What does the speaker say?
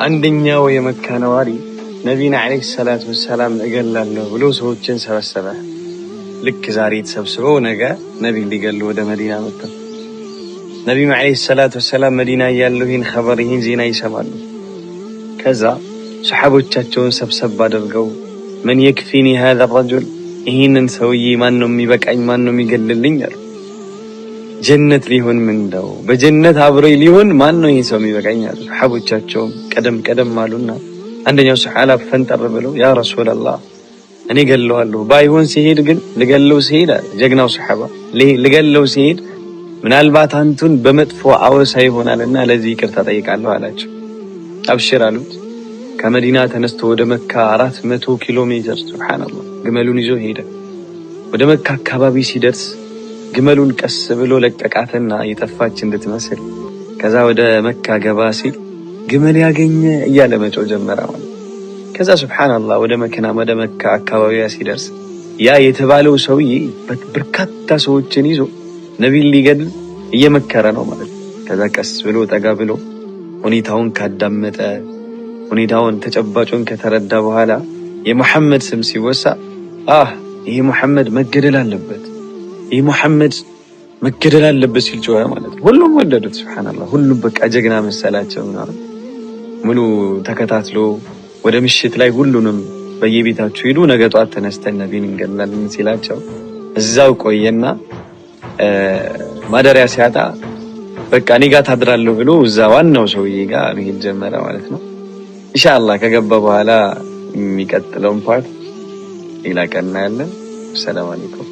አንደኛው የመካ ነዋሪ ነቢዩን አለይሂ ሰላቱ ወሰላም እገላለሁ ብሎ ሰዎችን ሰበሰበ። ልክ ዛሬ ተሰብስበው ነገ ነቢዩን ሊገሉ ወደ መዲና መጡ። ነቢዩ አለይሂ ሰላቱ ወሰላም መዲና እያሉ ይህን ኸበር ይህን ዜና ይሰማሉ። ከዛ ሰሓቦቻቸውን ሰብሰብ አድርገው መን የክፊኒ ሃዛ ረጁል፣ ይህንን ሰውዬ ማን ነው የሚበቃኝ፣ ማን ነው የሚገልልኝ አሉ። ጀነት ሊሆን ምን ነው በጀነት አብሮኝ ሊሆን ማን ነው ይሄ ሰው የሚበቃኝ አሉ። ሰሓቦቻቸውም ቀደም አሉና አንደኛው ሰሓላ ፈንጠር ብለው ያ ረሱላላህ እኔ ገለዋለሁ፣ ባይሆን ሲሄድ ግን ልገለው ሲሄድ ጀግናው ሰሓባ ልገለው ሲሄድ ምናልባት አንቱን በመጥፎ አወሳ ይሆናልና ለዚህ ይቅርታ ጠይቃለሁ አላቸው። አብሽር አሉት። ከመዲና ተነስቶ ወደ መካ 400 ኪሎ ሜትር ሱብሃንአላህ ግመሉን ይዞ ሄደ። ወደ መካ አካባቢ ሲደርስ ግመሉን ቀስ ብሎ ለቀቃትና የጠፋች እንድትመስል። ከዛ ወደ መካ ገባ ሲል ግመል ያገኘ እያለ መጮህ ጀመረ ማለት። ከዛ ሱብሃንአላህ ወደ መካ አካባቢ ሲደርስ ያ የተባለው ሰውዬ በርካታ ሰዎችን ይዞ ነቢዩን ሊገድል እየመከረ ነው ማለት። ከዛ ቀስ ብሎ ጠጋ ብሎ ሁኔታውን ካዳመጠ ሁኔታውን ተጨባጩን ከተረዳ በኋላ የሙሐመድ ስም ሲወሳ ይሄ ሙሐመድ መገደል አለበት፣ ይሄ ሙሐመድ መገደል አለበት ሲል ጮኸ ማለት ነው። ሁሉም ወደዱት ሱብሃንአላህ። ሁሉም በቃ ጀግና መሰላቸው ነው። ሙሉ ተከታትሎ ወደ ምሽት ላይ ሁሉንም በየቤታቸው ሄዱ። ነገ ጧት ተነስተን ነቢዩን እንገድላለን ሲላቸው እዛው ቆየና ማደሪያ ሲያጣ በቃ እኔ ጋር ታድራለሁ ብሎ እዛ ዋናው ሰውዬ ጋር መሄድ ጀመረ ማለት ነው። ኢንሻአላህ ከገባ በኋላ የሚቀጥለውን ፓርት ሌላ ቀን እናያለን። ሰላም አለይኩም።